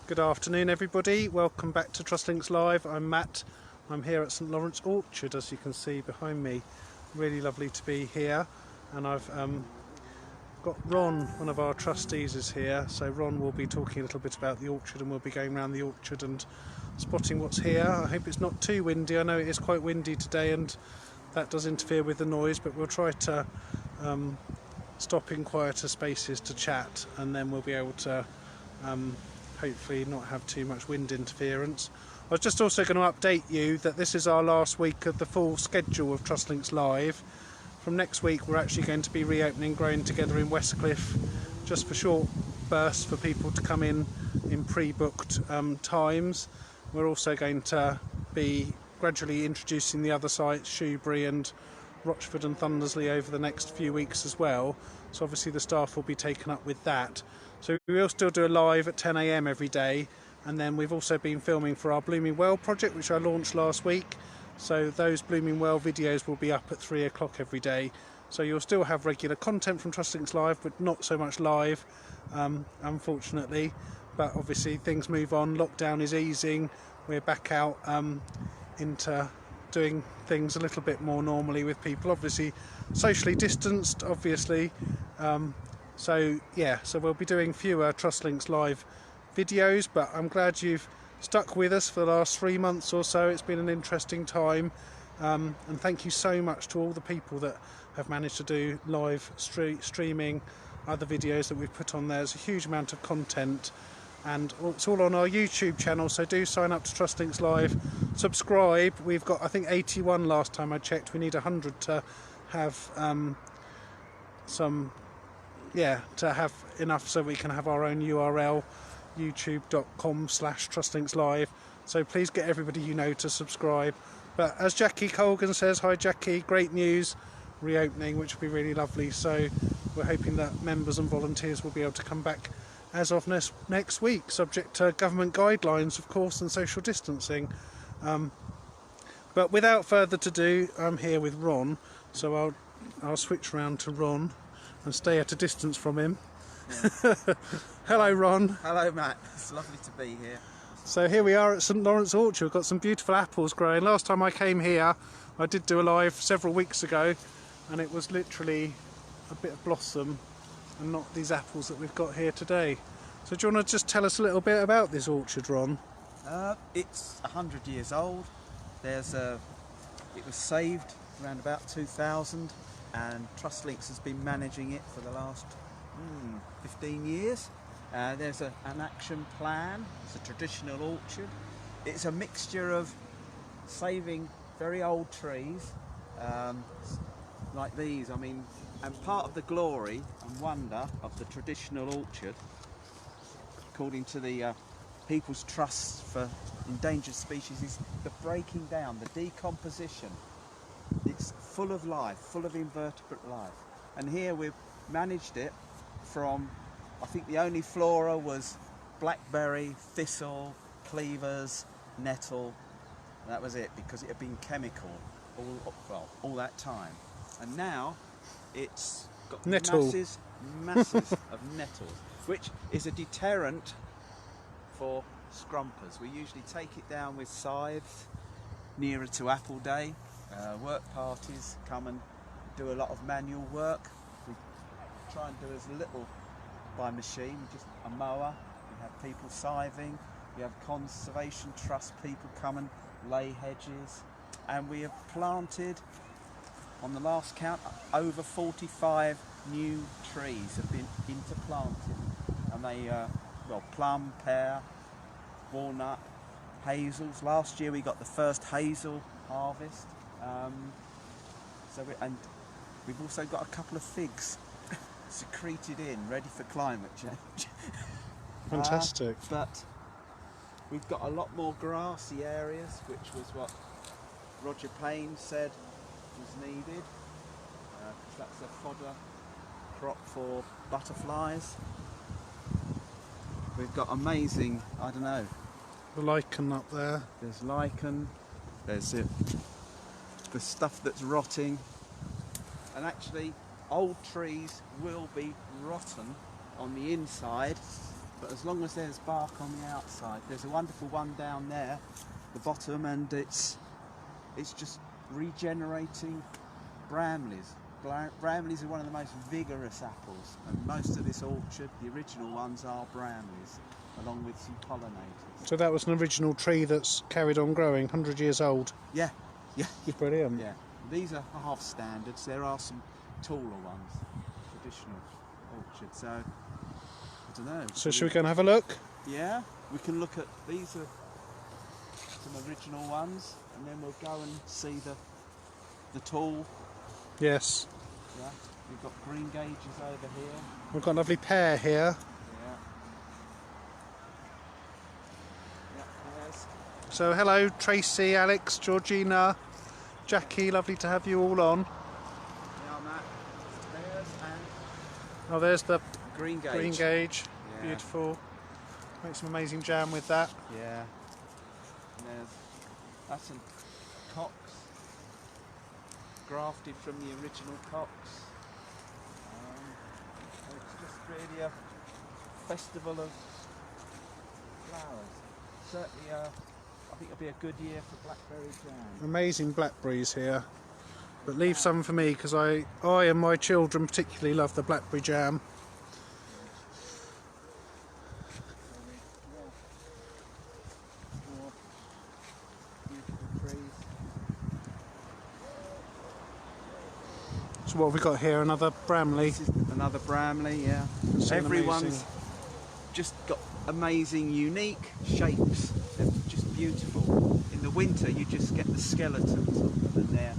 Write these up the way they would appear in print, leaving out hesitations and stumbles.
Good afternoon everybody, welcome back to TrustLinks Live. I'm Matt, I'm here at St Laurence Orchard as you can see behind me. Really lovely to be here, and I've got Ron, one of our trustees, is here, so Ron will be talking a little bit about the orchard and we'll be going around the orchard and spotting what's here. I hope it's not too windy. I know it is quite windy today and that does interfere with the noise, but we'll try to stop in quieter spaces to chat, and then we'll be able to hopefully not have too much wind interference. I was just also going to update you that this is our last week of the full schedule of TrustLinks Live. From next week we're actually going to be reopening Growing Together in Westcliff, just for short bursts for people to come in pre-booked times. We're also going to be gradually introducing the other sites, Shoebury and Rochford and Thundersley, over the next few weeks as well, so obviously the staff will be taken up with that. So we will still do a live at 10 AM every day, and then we've also been filming for our Blooming Well project, which I launched last week, so those Blooming Well videos will be up at 3 o'clock every day. So you'll still have regular content from TrustLinks Live, but not so much live, unfortunately. But obviously things move on, lockdown is easing, we're back out into doing things a little bit more normally with people, obviously socially distanced, obviously. So we'll be doing fewer TrustLinks Live videos, but I'm glad you've stuck with us for the last 3 months or so. It's been an interesting time, and thank you so much to all the people that have managed to do live streaming other videos that we've put on there. There's a huge amount of content, and it's all on our YouTube channel, so do sign up to TrustLinks Live, subscribe. We've got, I think, 81 last time I checked. We need 100 to have to have enough so we can have our own URL, youtube.com/TrustLinksLive. So please get everybody you know to subscribe. But as Jackie Colgan says, hi Jackie, great news, reopening, which will be really lovely. So we're hoping that members and volunteers will be able to come back as of next week, subject to government guidelines, of course, and social distancing. But without further ado, I'm here with Ron, so I'll switch round to Ron and stay at a distance from him. Yeah. Hello Ron. Hello Matt, it's lovely to be here. So here we are at St Laurence Orchard. We've got some beautiful apples growing. Last time I came here, I did do a live several weeks ago, and it was literally a bit of blossom and not these apples that we've got here today. So do you want to just tell us a little bit about this orchard, Ron? It's 100 years old. It was saved around about 2000, and TrustLinks has been managing it for the last 15 years. There's an action plan. It's a traditional orchard. It's a mixture of saving very old trees like these. I mean, and part of the glory and wonder of the traditional orchard, according to the People's Trust for Endangered Species, is the breaking down, the decomposition. It's full of life, full of invertebrate life. And here we've managed it from, I think the only flora was blackberry, thistle, cleavers, nettle. And that was it, because it had been chemical all that time. And now it's got masses of nettles, which is a deterrent for scrumpers. We usually take it down with scythes nearer to apple day. Work parties come and do a lot of manual work. We try and do as little by machine, just a mower. We have people scything. We have conservation trust people come and lay hedges. And we have planted, on the last count, over 45 new trees have been interplanted. And they, plum, pear, walnut, hazels. Last year we got the first hazel harvest. And we've also got a couple of figs secreted in, ready for climate change. Fantastic. But we've got a lot more grassy areas, which was what Roger Payne said was needed, because that's a fodder crop for butterflies. We've got amazing, I don't know, The lichen up there. There's lichen, there's the stuff that's rotting, and actually old trees will be rotten on the inside but as long as there's bark on the outside, there's a wonderful one down there, the bottom, and it's just regenerating bramleys. Bramleys are one of the most vigorous apples, and most of this orchard, the original ones, are bramleys, along with some pollinators. So that was an original tree that's carried on growing, 100 years old. Yeah, yeah, Brilliant. yeah. These are half standards. There are some taller ones, traditional orchard. So I don't know. So should we go and have a look? Yeah, we can look at these are some original ones, and then we'll go and see the tall. Yes. Yeah, we've got green gauges over here. We've got a lovely pear here. Yeah. Yeah, there's. So hello Tracy, Alex, Georgina, Jackie, lovely to have you all on. Yeah, Matt. There's and Oh, there's the green gauge. green gauge. Yeah. Beautiful. Make some amazing jam with that. Yeah. And that's some cocks, grafted from the original cocks. It's just really a festival of flowers. Certainly, I think it'll be a good year for blackberry jam. Amazing blackberries here. But leave some for me because I and my children particularly love the blackberry jam. More beautiful trees. So what have we got here? Another Bramley. This is another Bramley, yeah. It's an Everyone's amazing- just got amazing, unique shapes. They're just beautiful. In the winter, you just get the skeletons of them, and they're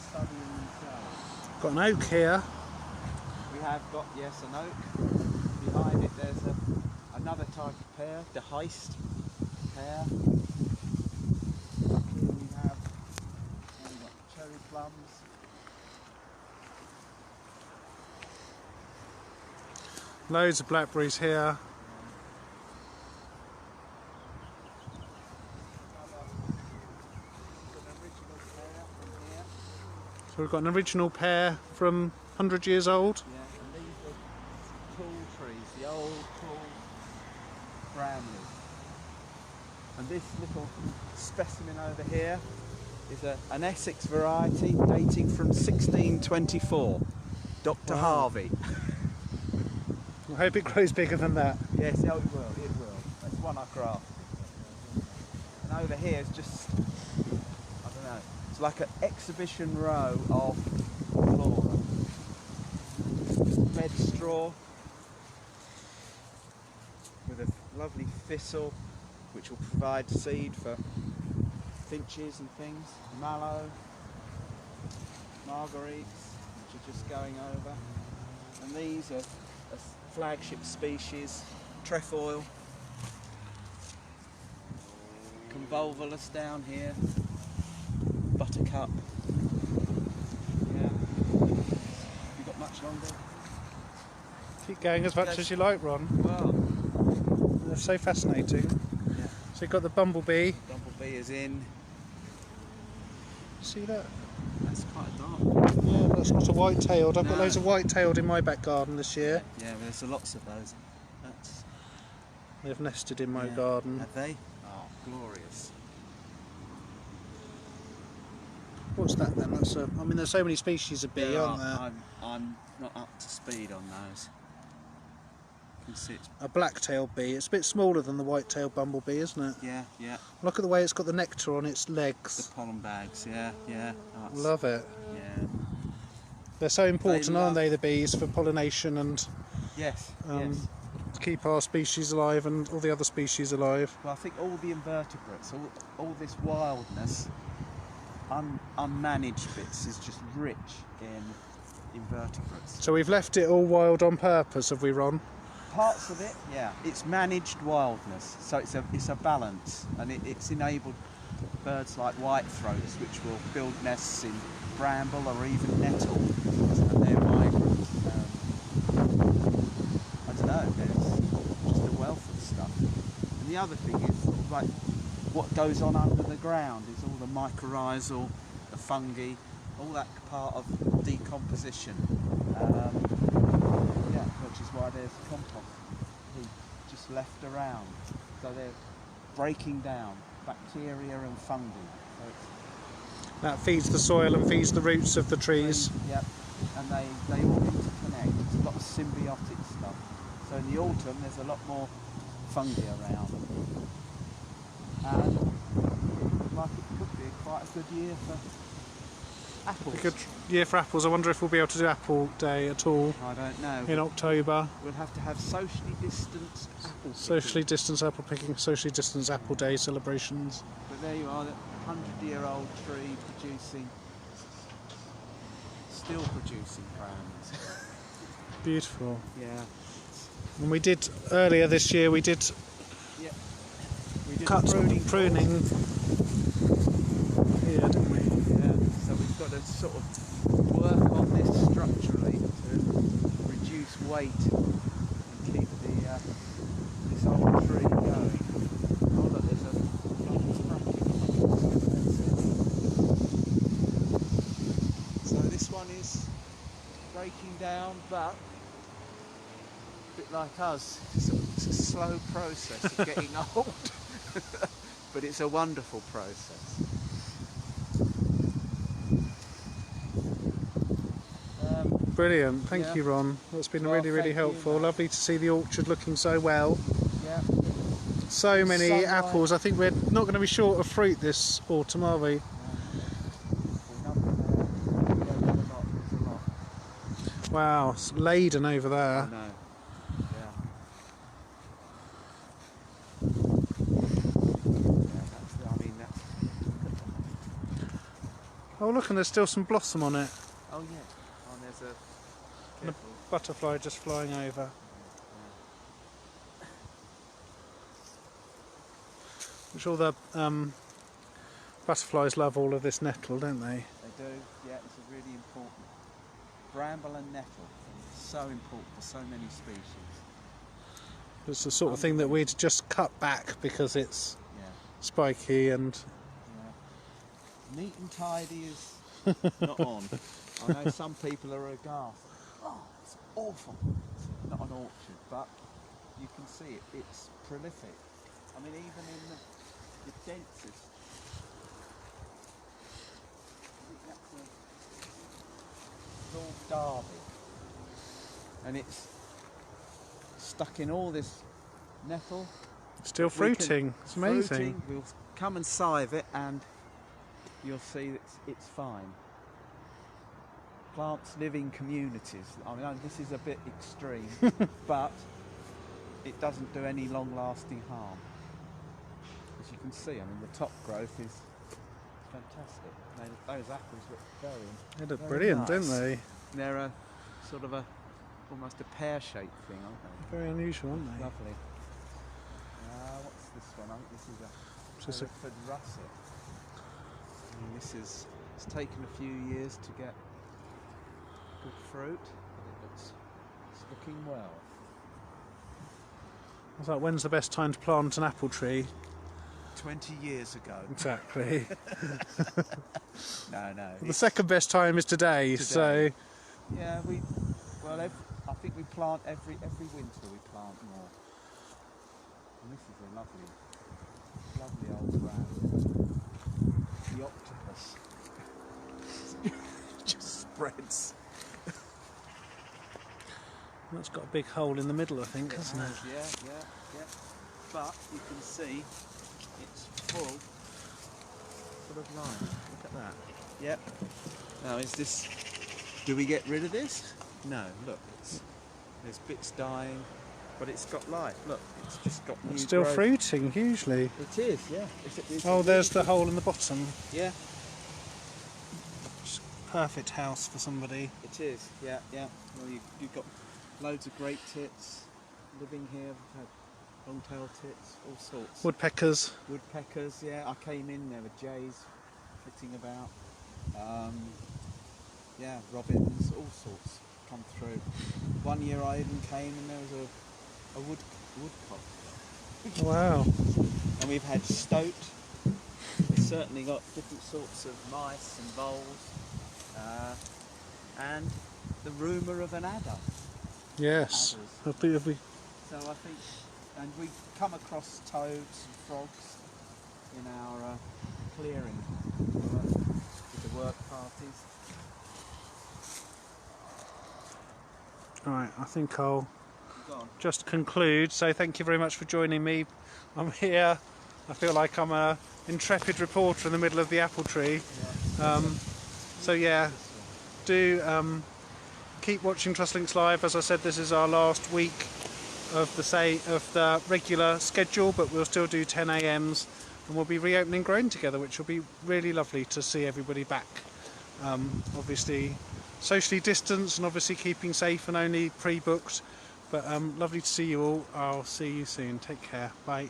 studying themselves. Got an oak here. We have got, yes, an oak. Behind it, there's another type of pear, the Heist pear. Here we have cherry plums. Loads of blackberries here. So we've got an original pear from 100 years old. Yeah, and these are tall trees, the old tall Bramley. And this little specimen over here is an Essex variety dating from 1624. Dr. Wow. Harvey. I hope it grows bigger than that. Yes, oh, it will, it will. That's one I crafted. And over here is just, I don't know, it's like an exhibition row of flora. Red straw with a lovely thistle which will provide seed for finches and things. Mallow, marguerites, which are just going over. And these are a flagship species, trefoil, convolvulus down here, buttercup. Yeah. You got much longer? Keep going as much as you like, Ron. Well, They're so fascinating. yeah. So you've got the bumblebee. Bumblebee is in. See that? That's quite dark. Yeah, that's not a white-tailed. I've got No. loads of white-tailed in my back garden this year. Yeah, well, there's lots of those. That's, They've nested in my yeah. garden. Have they? Oh, glorious. What's that then? That's a. I mean, there's so many species of bee, There aren't are- there? I'm not up to speed on those. You can see it's, A black-tailed bee. It's a bit smaller than the white-tailed bumblebee, isn't it? yeah, yeah. Look at the way it's got the nectar on its The legs. pollen bags, yeah, yeah. Oh, it's- Love it. Yeah. They're so important, love- aren't they, the bees, for pollination and Yes, Um, yes. to keep our species alive and all the other species alive. Well, I think all the invertebrates, all this wildness, unmanaged bits is just rich in invertebrates. So we've left it all wild on purpose, have we, Ron? Parts of it, yeah, it's managed wildness, so it's a balance, and it's enabled birds like whitethroats, which will build nests in bramble or even nettle, and they're migrant. I don't know, there's just a wealth of stuff. And the other thing is, sort of like, what goes on under the ground is all the mycorrhizal, the fungi, all that part of decomposition. Yeah, but which is why there's compost heap just left around. So they're breaking down bacteria and fungi. So it's That feeds the soil and feeds the roots of the trees. Yep, and they all interconnect. It's a lot of symbiotic stuff. So in the autumn there's a lot more fungi around. And like it could be quite a good year for apples. A good year for apples. I wonder if we'll be able to do Apple Day at all I don't know. in October. We'll have to have socially distanced apple picking. Socially distanced apple picking, socially distanced Apple Day celebrations. But there you are, that 100-year-old tree still producing crowns. Beautiful. Yeah. And we did, earlier this year, we did Yeah. We did cut pruning here, didn't we? Yeah. So we've got to sort of work on this structurally to reduce weight and keep this old tree going. Oh look, there's a so this one is breaking down, but a bit like us, it's a slow process of getting old, but it's a wonderful process. Brilliant. Thank Yeah. you, Ron. That's been Well, really, really thank you, helpful. Matt. Lovely to see the orchard looking so well. Yeah. So many Sunlight. apples. I think we're not going to be short of fruit this autumn, are we? Wow, it's laden over there. No. Yeah. Oh, look, and there's still some blossom on it. Oh yeah. Oh, there's a And a butterfly just flying over. I'm sure the butterflies love all of this nettle, don't they? They do. Yeah, it's a really important bramble and nettle. So important for so many species. It's the sort of thing that we'd just cut back because it's Yeah. spiky and Yeah. Neat and tidy is not on. I know some people are aghast. Oh, it's awful. It's not an orchard, but you can see it. It's prolific. I mean, even in the densest. I think that's a Lord Derby, and it's stuck in all this nettle. still fruiting. It's amazing. Fruiting. We'll come and sieve it, and you'll see that it's fine. Plants live in communities. I mean, this is a bit extreme, but it doesn't do any long-lasting harm. As you can see, I mean, the top growth is fantastic. Those apples look They look very brilliant, nice. don't they? They're a sort of almost a pear-shaped thing, aren't they? Very unusual, aren't they? Lovely. What's this one? I think this is Just a a- Hereford russet. And it's taken a few years to get good fruit, but it's looking well. I was like, when's the best time to plant an apple tree? 20 years ago. Exactly. No. The second best time is today. So Yeah, I think we plant every winter. We plant more. And this is a lovely old brand. The octopus just spreads. that's got a big hole in the middle, I think, hasn't it? Yeah. But you can see it's full of lime. Look at that. Yep. Now, do we get rid of this? No, look, there's bits dying, but it's got life. Look, it's just got new Still growth. fruiting hugely. It is, yeah. It's Oh, there's the hole in the bottom. Yeah, Perfect house for somebody. it is, yeah. Well, you've got loads of great tits living here. We've had long-tailed tits, all sorts. Woodpeckers. Woodpeckers, yeah. I came in there with jays flitting about. Yeah, robins, all sorts come through. One year I even came and there was a woodcock. Wow. And we've had stoat. We've certainly got different sorts of mice and voles. And the rumour of an adder. Yes. adders. I think if we, So I think, and we come across toads and frogs in our clearing with the work parties. right, I think I'll Go on. just conclude. So thank you very much for joining me. I'm here. I feel like I'm a intrepid reporter in the middle of the apple tree. So yeah, do keep watching TrustLinks Live. As I said, this is our last week of the regular schedule, but we'll still do 10 a.m.s, and we'll be reopening Growing Together, which will be really lovely to see everybody back. Obviously socially distanced and obviously keeping safe and only pre-booked, but lovely to see you all. I'll see you soon. Take care. Bye.